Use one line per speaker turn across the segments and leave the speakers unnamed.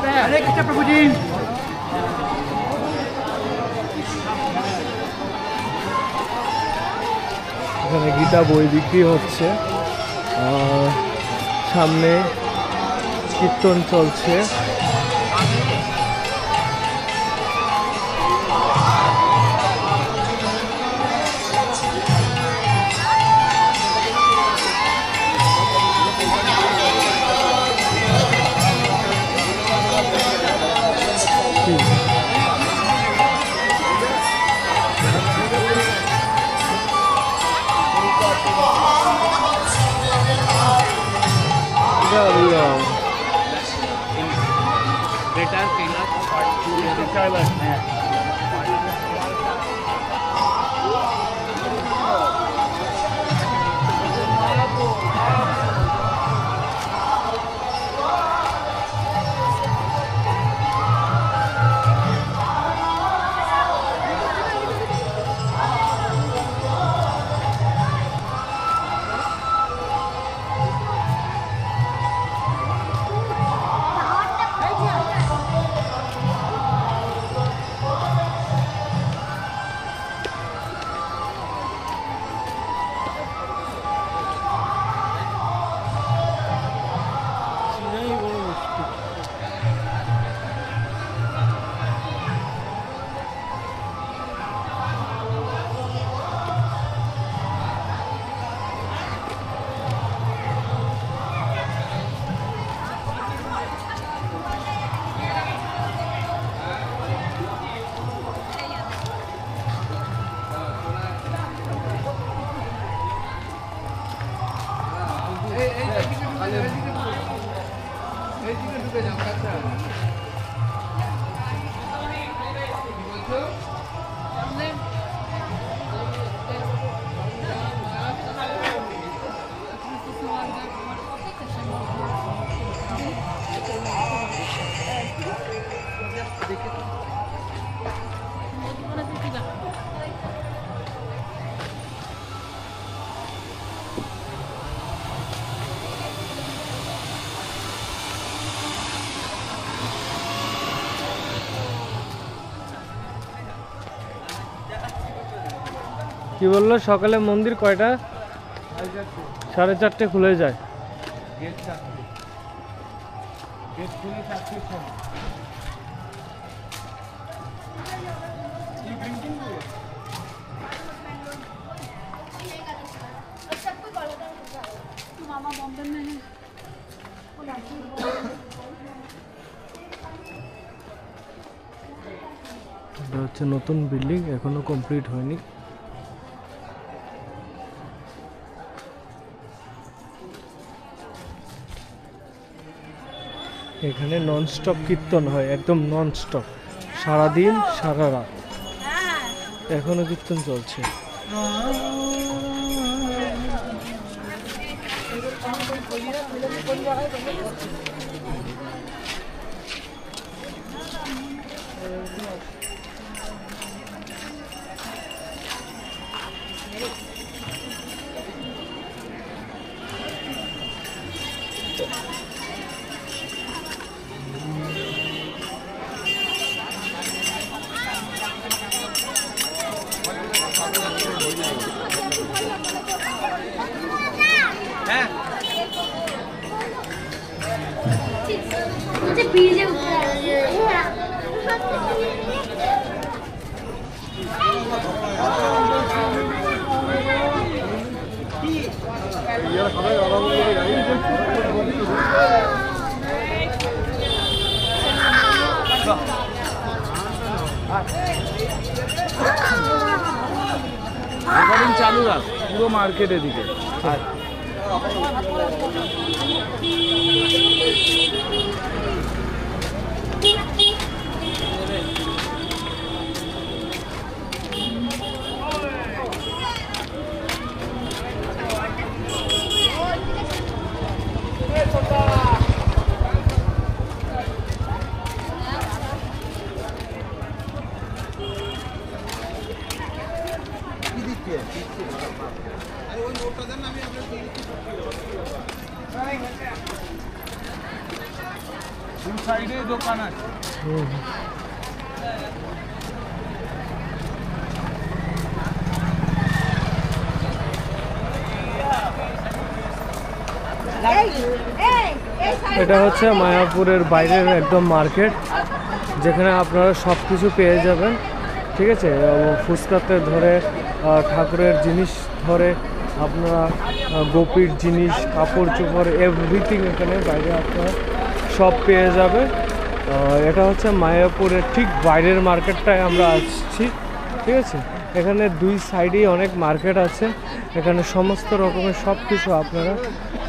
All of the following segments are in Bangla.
हरे कृष्ण प्रभु जी।
এখানে গীতা বই বিক্রি হচ্ছে, সামনে কীর্তন চলছে। কি বললো সকালে মন্দির কয়টা? 4:30 খুলে যায়। এটা হচ্ছে নতুন বিল্ডিং, এখনো কমপ্লিট হয়নি। এখানে ননস্টপ কীর্তন হয়, একদম ননস্টপ, সারাদিন সারা রাত এখনো কীর্তন চলছে।
चालू राख पूरा मार्केट एदिके দু সাইডে দোকান আছে।
এটা হচ্ছে মায়াপুরের বাইরের একদম মার্কেট, যেখানে আপনারা সব কিছু পেয়ে যাবেন। ঠিক আছে, ফুচকাতে ধরে ঠাকুরের জিনিস ধরে আপনারা গোপীর জিনিস, কাপড় চোপড়, এভরিথিং এখানে বাইরে আপনারা সব পেয়ে যাবে। এটা হচ্ছে মায়াপুরের ঠিক বাইরের মার্কেটটায় আমরা আসছি। ঠিক আছে, এখানে দুই সাইডেই অনেক মার্কেট আছে, এখানে সমস্ত রকমের সব কিছু আপনারা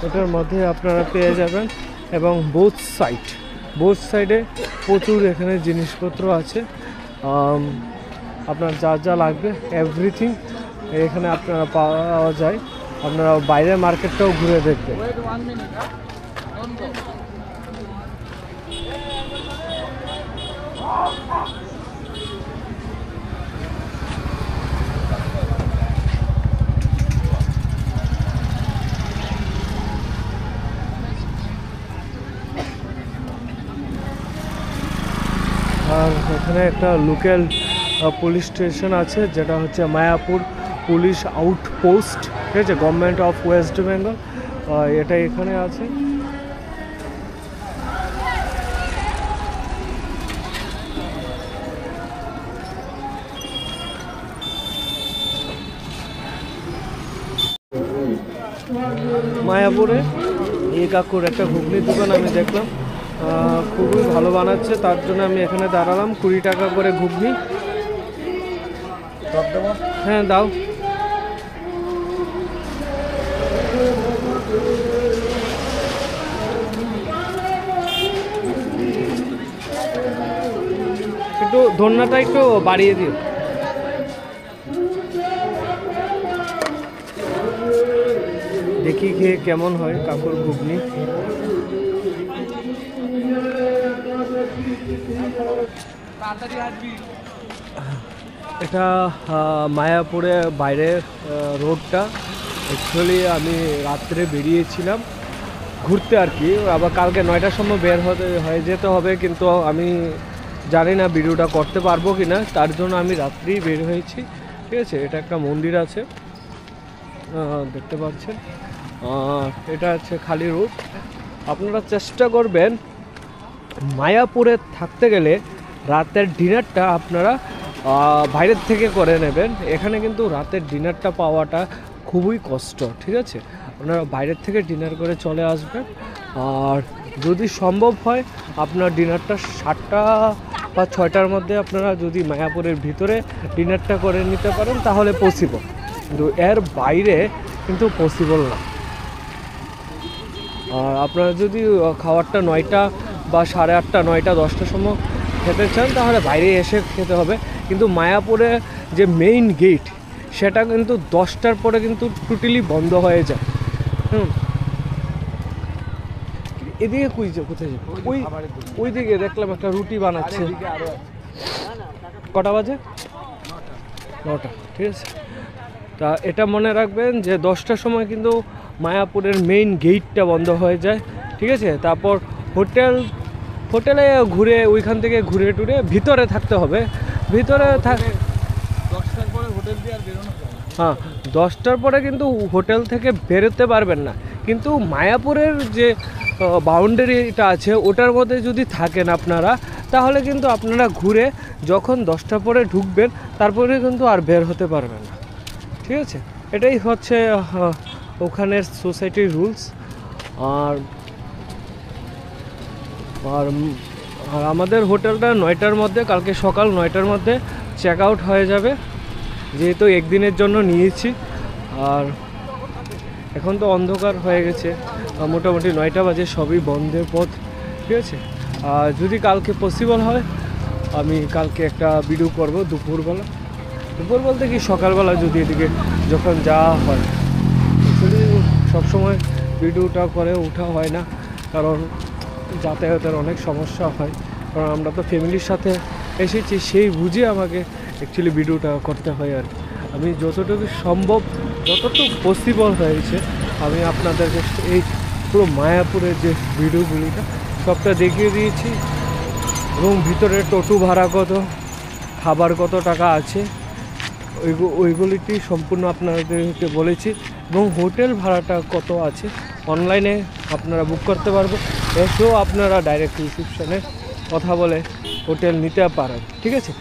এটার মধ্যে আপনারা পেয়ে যাবেন। এবং বোথ সাইডে প্রচুর এখানে জিনিসপত্র আছে, আপনার যা যা লাগবে এভরিথিং এখানে আপনারা পাওয়া যায়। আপনারা বাইরের মার্কেটটাও ঘুরে দেখবেন। আর এখানে একটা লোকাল পুলিশ স্টেশন আছে, যেটা হচ্ছে মায়াপুর পুলিশ আউটপোস্ট। ঠিক আছে, গভর্নমেন্ট অফ ওয়েস্ট বেঙ্গল, এটা এখানে আছে। মায়াপুরে এই কাকুর একটা ঘুগনির দোকান আমি দেখলাম, খুবই ভালো বানাচ্ছে, তার জন্য আমি এখানে দাঁড়ালাম। 20 টাকা করে ঘুগনি। হ্যাঁ দাও। একটু ধন্যটা একটু বাড়িয়ে দিও। দেখি খেয়ে কেমন হয় কাকুর ঘুগনি। এটা মায়াপুরে বাইরের রোডটা। অ্যাকচুয়ালি আমি রাত্রে বেরিয়েছিলাম ঘুরতে আর কি, আবার কালকে 9টার সময় বের হয়ে যেতে হবে, কিন্তু আমি জানি না ভিডিওটা করতে পারবো কি না, তার জন্য আমি রাত্রেই বের হয়েছি। ঠিক আছে, এটা একটা মন্দির আছে দেখতে পাচ্ছেন, এটা হচ্ছে খালি রোড। আপনারা চেষ্টা করবেন মায়াপুরে থাকতে গেলে রাতের ডিনারটা আপনারা বাইরের থেকে করে নেবেন। এখানে কিন্তু রাতের ডিনারটা পাওয়াটা খুবই কষ্ট। ঠিক আছে, আপনারা বাইরের থেকে ডিনার করে চলে আসবেন। আর যদি সম্ভব হয় আপনার ডিনারটা 7টা বা 6টার মধ্যে আপনারা যদি মায়াপুরের ভিতরে ডিনারটা করে নিতে পারেন তাহলে পসিবল, কিন্তু এর বাইরে কিন্তু পসিবল না। আর আপনারা যদি খাবারটা 9টা বা 8:30, 9টা, 10টার সময় খেতে চান তাহলে বাইরে এসে খেতে হবে। কিন্তু মায়াপুরে যে মেইন গেট সেটা কিন্তু 10টার পরে কিন্তু টোটালি বন্ধ হয়ে যায়। এদিকে কোথায় যাবে? ওই দিকে দেখলাম একটা রুটি বানাচ্ছে। কটা বাজে? 9টা। ঠিক আছে, তা এটা মনে রাখবেন যে 10টার সময় কিন্তু মায়াপুরের মেইন গেটটা বন্ধ হয়ে যায়। ঠিক আছে, তারপর হোটেলে ঘুরে ওইখান থেকে ঘুরে টুরে ভিতরে থাকতে হবে। ভিতরে
10টার পরে হোটেল দিয়ে আর বেরোনো যায় না।
হ্যাঁ, 10টার পরে কিন্তু হোটেল থেকে বেরোতে পারবেন না, কিন্তু মায়াপুরের যে বাউন্ডারিটা আছে ওটার মধ্যে যদি থাকেন আপনারা তাহলে কিন্তু আপনারা ঘুরে যখন 10টা পরে ঢুকবেন তারপরে কিন্তু আর বের হতে পারবেন না। ঠিক আছে, এটাই হচ্ছে ওখানের সোসাইটির রুলস। আর আর আমাদের হোটেলটা 9টার মধ্যে, কালকে সকাল 9টার মধ্যে চেক আউট হয়ে যাবে, যেহেতু একদিনের জন্য নিয়েছি। আর এখন তো অন্ধকার হয়ে গেছে, মোটামুটি 9টা বাজে, সবই বন্ধের পথ। ঠিক আছে, আর যদি কালকে পসিবল হয় আমি কালকে একটা ভিডিও করব দুপুর বলতে কি সকালবেলা, যদি এদিকে যখন যাওয়া হয়। অ্যাকচুয়ালি সবসময় ভিডিওটা করে ওঠা হয় না, কারণ যাতায়াতের অনেক সমস্যা হয়, কারণ আমরা তো ফ্যামিলির সাথে এসেছি, সেই বুঝে আমাকে অ্যাকচুয়ালি ভিডিওটা করতে হয়। আর আমি যতটুকু সম্ভব, যতটুকু পসিবল হয়েছে আমি আপনাদেরকে এই পুরো মায়াপুরের যে ভিডিওগুলিটা সবটা দেখিয়ে দিয়েছি। রুম ভিতরে টোটো ভাড়া কত, খাবার কত টাকা আছে, ওইগুলিটি সম্পূর্ণ আপনাদেরকে বলেছি। এবং হোটেল ভাড়াটা কত আছে অনলাইনে আপনারা বুক করতে পারবেন, এসেও আপনারা ডাইরেক্ট রিসিপশনে কথা বলে হোটেল নিতে পারেন, ঠিক আছে।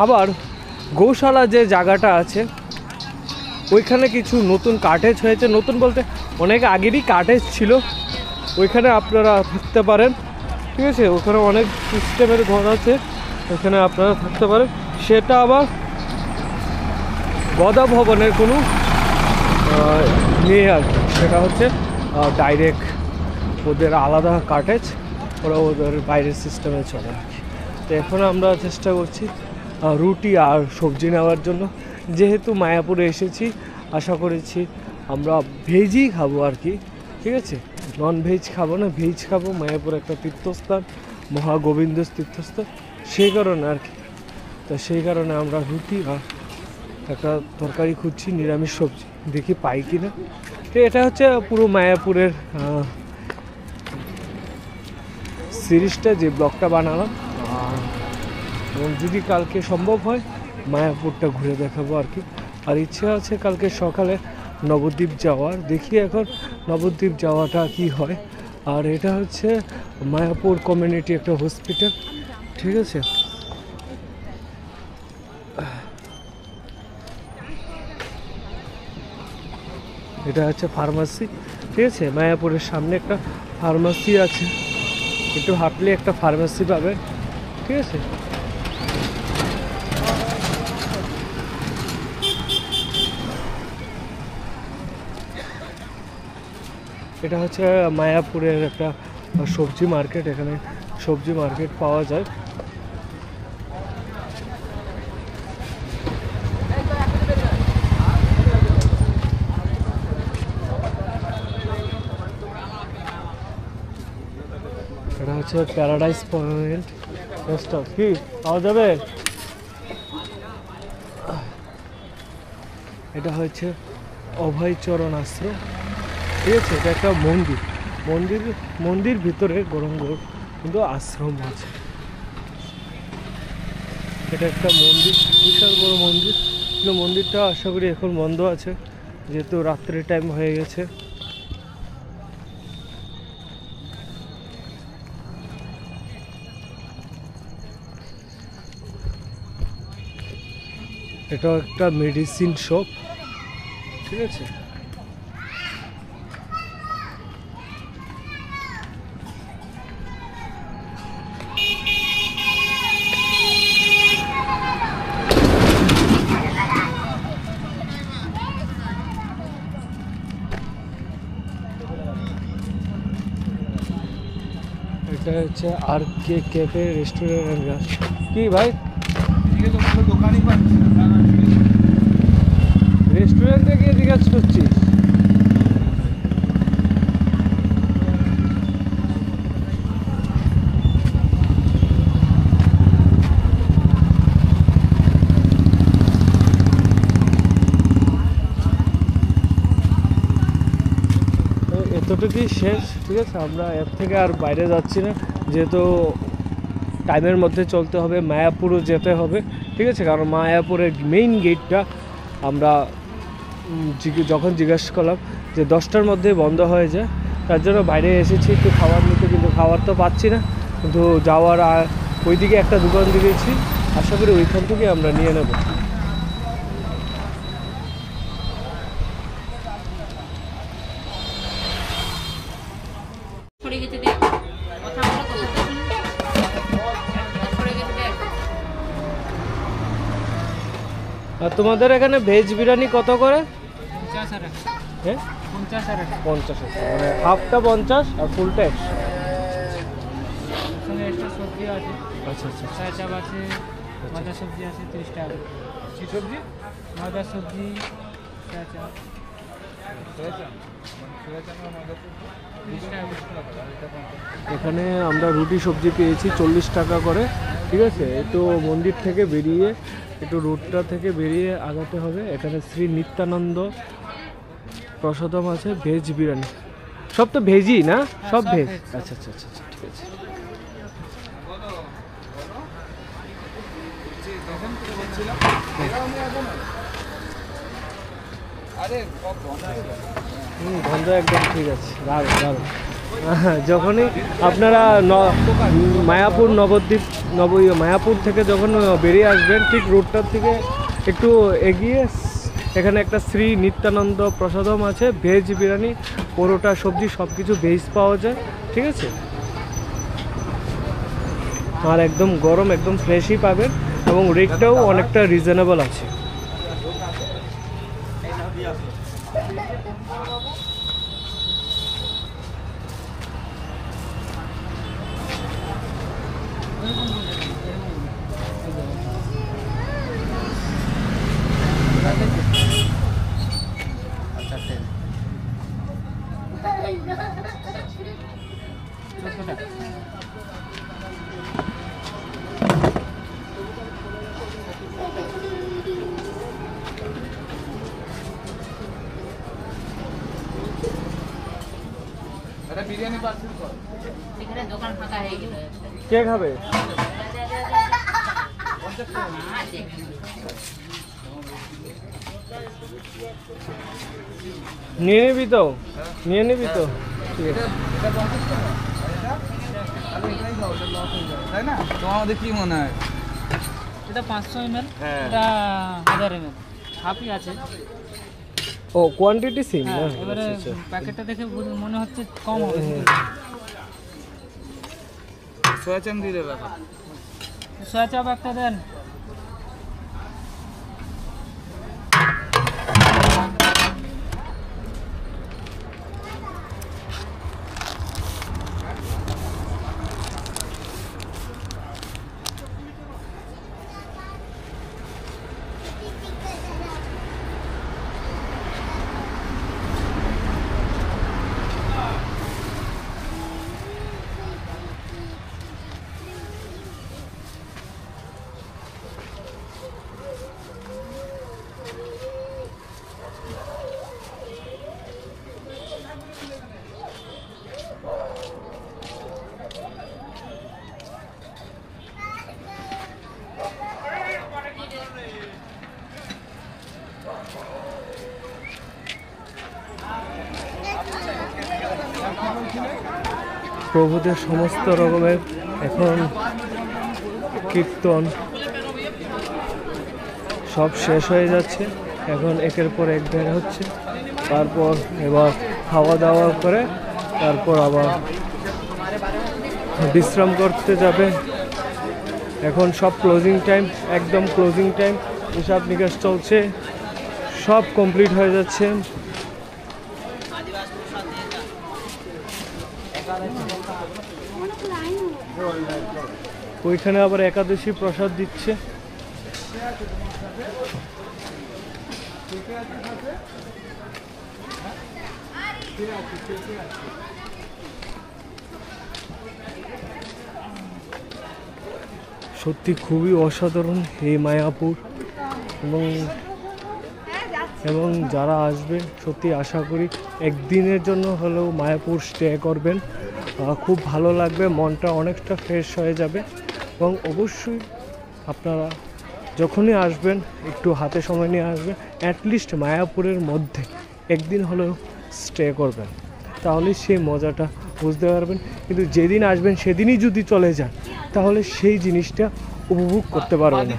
আবার গৌশালা যে জায়গাটা আছে ওইখানে কিছু নতুন কাটেজ হয়েছে, নতুন বলতে অনেক আগেরই কাটেজ ছিল, ওইখানে আপনারা থাকতে পারেন, ঠিক আছে। ওখানে অনেক সিস্টেমের ঘর আছে, ওখানে আপনারা থাকতে পারেন। সেটা আবার গদা ভবনের কোনো নেই আর কি, সেটা হচ্ছে ডাইরেক্ট ওদের আলাদা কাটেজ, ওরা ওদের বাইরের সিস্টেমে চলে আর কি। তো এখন আমরা চেষ্টা করছি রুটি আর সবজি নেওয়ার জন্য, যেহেতু মায়াপুরে এসেছি আশা করেছি আমরা ভেজই খাবো আর কি, ঠিক আছে। নন ভেজ খাবো না, ভেজ খাবো। মায়াপুর একটা তীর্থস্থান, মহাগোবিন্দ তীর্থস্থান, সেই কারণে আর কি। তো সেই কারণে আমরা রুটি আর একটা তরকারি খুঁজছি, নিরামিষ সবজি, দেখি পাই কি না। তো এটা হচ্ছে পুরো মায়াপুরের সিরিজটা, যে ব্লগটা বানালাম। এবং যদি কালকে সম্ভব হয় মায়াপুরটা ঘুরে দেখাবো আর কি। আর ইচ্ছা আছে কালকে সকালে নবদ্বীপ যাওয়ার, দেখি এখন নবদ্বীপ যাওয়াটা কি হয়। আর এটা হচ্ছে মায়াপুর কমিউনিটি একটা হসপিটাল, ঠিক আছে। এটা হচ্ছে ফার্মাসি, ঠিক আছে। মায়াপুরের সামনে একটা ফার্মাসি আছে, একটু হাঁটলে একটা ফার্মাসি পাবে, ঠিক আছে। এটা হচ্ছে মায়াপুরের একটা সবজি মার্কেট, এখানে সবজি মার্কেট পাওয়া যায়। এটা হচ্ছে প্যারাডাইস পয়েন্ট রেস্টুরেন্ট, কি পাওয়া যাবে? এটা হচ্ছে অভয়চরণ আশ্রম, ঠিক আছে। এটা একটা মন্দির, মন্দির ভিতরে গরম গরম কিন্তু আশ্রম আছে। এটা একটা মন্দির, বিশাল বড় মন্দির, কিন্তু মন্দিরটা আশা করি এখন বন্ধ আছে, যেহেতু রাত্রের টাইম হয়ে গেছে। এটা একটা মেডিসিন শপ, ঠিক আছে। এটা হচ্ছে আর কে ক্যাফে রেস্টুরেন্ট, কি ভাই
দোকানই পাচ্ছি না,
রেস্টুরেন্টে গিয়ে জিজ্ঞাসা করছিস? এতটুকুই শেষ, ঠিক আছে। আমরা এর থেকে আর বাইরে যাচ্ছি না, যেহেতু টাইমের মধ্যে চলতে হবে, মায়াপুরও যেতে হবে, ঠিক আছে। কারণ মায়াপুরের মেইন গেটটা আমরা যখন জিজ্ঞাসা করলাম যে 10টার মধ্যে বন্ধ হয়ে যায়, তার জন্য বাইরে এসেছি একটু খাবার নিতে, কিন্তু খাবার তো পাচ্ছি না। কিন্তু যাওয়ার ওইদিকে একটা দোকান দিয়েছি, আশা করি ওইখান থেকে আমরা নিয়ে নেব। আর তোমাদের এখানে ভেজ বিরিয়ানি কত করে?
50 টাকা।
হ্যাঁ
50 টাকা,
50 মানে হাফটা 50 আর ফুলটা 100।
সঙ্গে এক্সট্রা সবজি আছে,
আচ্ছা আচ্ছা
চার চাপ আছে, ভাজা সবজি আছে 30 টাকা। কি সবজি? ভাজা সবজি, চার চাপ, 30 টাকা।
এখানে আমরা রুটি সবজি পেয়েছি 40 টাকা করে, ঠিক আছে। একটু মন্দির থেকে বেরিয়ে, একটু রোডটা থেকে বেরিয়ে আগাতে হবে। এখানে শ্রী নিত্যানন্দ প্রসাদম আছে, ভেজ বিরিয়ানি। সব তো ভেজই না,
হ্যাঁ,
সব
সব
ভেজ।
veg, সব
আচ্ছা আচ্ছা আচ্ছা আচ্ছা, ঠিক আছে। গন্ধ একদম ঠিক আছে, দারুণ দারুণ। যখনই আপনারা মায়াপুর নবদ্বীপ মায়াপুর থেকে যখন বেরিয়ে আসবেন, ঠিক রোডটার থেকে একটু এগিয়ে এখানে একটা শ্রী নিত্যানন্দ প্রসাদম আছে, ভেজ বিরিয়ানি, পরোটা, সবজি সব কিছু ভেজ পাওয়া যায়, ঠিক আছে। আর একদম গরম, একদম ফ্রেশই পাবেন এবং রেটটাও অনেকটা রিজনেবল আছে।
বিরিয়ানি পার্সেল কর, এখানে দোকান ফাঁকা হয়ে গেল।
কে খাবে? নিয়ে নিবি তো, নিয়ে নিবি তো, ঠিক আছে।
তাই না? তোমার আমাদের কি মনে হয়?
এটা 500 ml,
হ্যাঁ।
এটা 1000 ml, হাফই আছে।
ও কোয়ান্টিটি সেম না?
হ্যাঁ, এবারে
আচ্ছা, আচ্ছা।
প্যাকেটটা দেখে মনে হচ্ছে কম হবে,
সোয়া চাম দিয়ে দেবে।
সয়া চাপ একটা দেন।
প্রভুদের সমস্ত রকমের এখন কীর্তন সব শেষ হয়ে যাচ্ছে, এখন একের পর এক বের হচ্ছে, তারপর এবার খাওয়া দাওয়া করে তারপর আবার বিশ্রাম করতে যাবে। এখন সব ক্লোজিং টাইম, একদম ক্লোজিং টাইম, হিসাব নিকাশ চলছে, সব কমপ্লিট হয়ে যাচ্ছে। ওইখানে আবার একাদশী প্রসাদ দিচ্ছে। সত্যি খুবই অসাধারণ এই মায়াপুর, এবং যারা আসবে সত্যি আশা করি একদিনের জন্য হলেও মায়াপুর স্টে করবেন, খুব ভালো লাগবে, মনটা অনেকটা ফ্রেশ হয়ে যাবে। এবং অবশ্যই আপনারা যখনই আসবেন একটু হাতে সময় নিয়ে আসবেন, অ্যাটলিস্ট মায়াপুরের মধ্যে একদিন হলেও স্টে করবেন, তাহলে সেই মজাটা বুঝতে পারবেন। কিন্তু যেদিন আসবেন সেদিনই যদি চলে যান তাহলে সেই জিনিসটা উপভোগ করতে পারবেন না।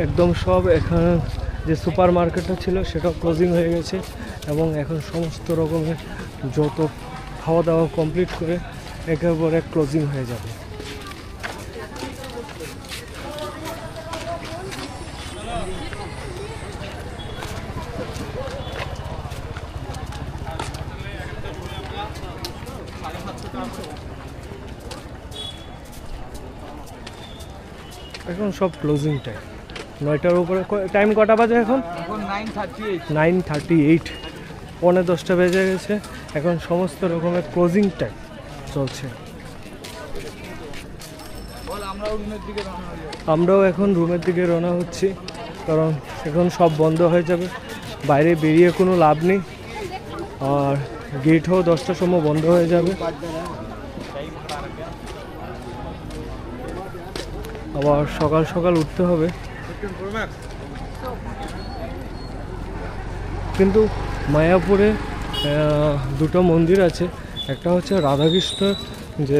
একদম সব এখানে যে সুপার মার্কেটটা ছিল সেটাও ক্লোজিং হয়ে গেছে এবং এখন সমস্ত রকমের যত খাওয়া দাওয়া কমপ্লিট করে একেবারে ক্লোজিং হয়ে যাবে। এখন সব ক্লোজিং টাইম। 9টার উপরে। টাইম কটা বাজে এখন?
এখন 9:38।
9:38, 9:45 বেজে গেছে। এখন সমস্ত রকমের ক্লোজিং টাইম চলছে।
বল আমরাও রুমের দিকে রওনা হয়ে যাবো।
আমরাও এখন রুমের দিকে রওনা হচ্ছি, কারণ এখন সব বন্ধ হয়ে যাবে, বাইরে বেরিয়ে কোনো লাভ নেই। আর গেটও 10টার সময় বন্ধ হয়ে যাবে। আবার সকাল সকাল উঠতে হবে। কিন্তু মায়াপুরে দুটো মন্দির আছে, একটা হচ্ছে রাধাকৃষ্ণের যে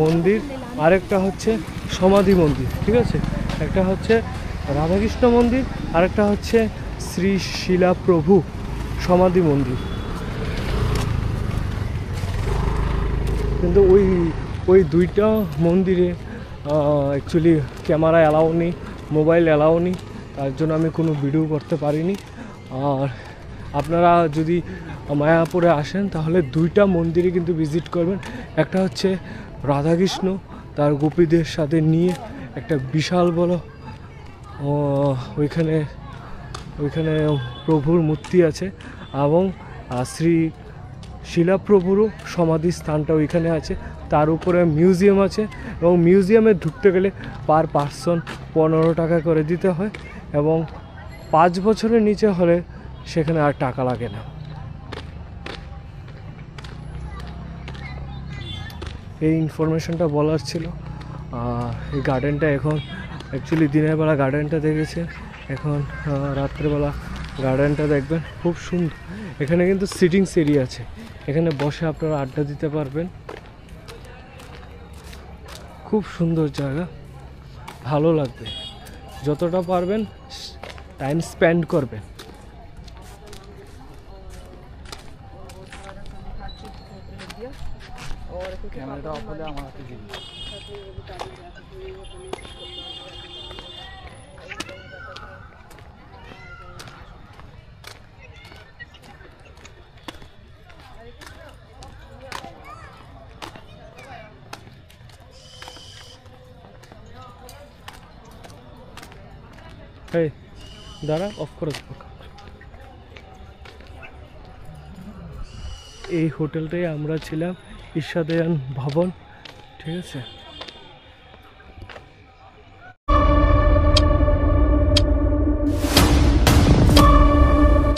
মন্দির, আরেকটা হচ্ছে সমাধি মন্দির, ঠিক আছে? একটা হচ্ছে রাধাকৃষ্ণ মন্দির, আরেকটা হচ্ছে শ্রী শিলা প্রভু সমাধি মন্দির। কিন্তু ওই দুইটা মন্দিরে অ্যাকচুয়ালি ক্যামেরা অ্যালাউ নেই, মোবাইল অ্যালাউ নেই, তার জন্য আমি কোনো ভিডিও করতে পারিনি। আর আপনারা যদি মায়াপুরে আসেন তাহলে দুইটা মন্দিরে কিন্তু ভিজিট করবেন। একটা হচ্ছে রাধাকৃষ্ণ তার গোপীদের সাথে নিয়ে একটা বিশাল বড় ওইখানে প্রভুর মূর্তি আছে, এবং শ্রী শিলাপ্রভুরও সমাধি স্থানটা ওইখানে আছে। তার উপরে মিউজিয়াম আছে, এবং মিউজিয়ামে ঢুকতে গেলে পার পার্সন 15 টাকা করে দিতে হয়, এবং 5 বছরের নিচে হলে সেখানে আর টাকা লাগে না। এই ইনফরমেশনটা বলার ছিল। এই গার্ডেনটা এখন অ্যাকচুয়ালি দিনের বেলা গার্ডেনটা দেখেছে, এখন রাত্রেবেলা গার্ডেনটা দেখবেন, খুব সুন্দর। এখানে কিন্তু সিটিংস এরিয়া আছে, এখানে বসে আপনারা আড্ডা দিতে পারবেন। খুব সুন্দর জায়গা, ভালো লাগবে। যতটা পারবেন টাইম স্পেন্ড করবেন।
ক্যামেরাটা অফ হলে আমার হাতে দিবি।
এই দাঁড়া, অফ করে দেবো। এই হোটেলটাই আমরা ছিলাম, ঈর্ষাদয়ান ভবন, ঠিক আছে?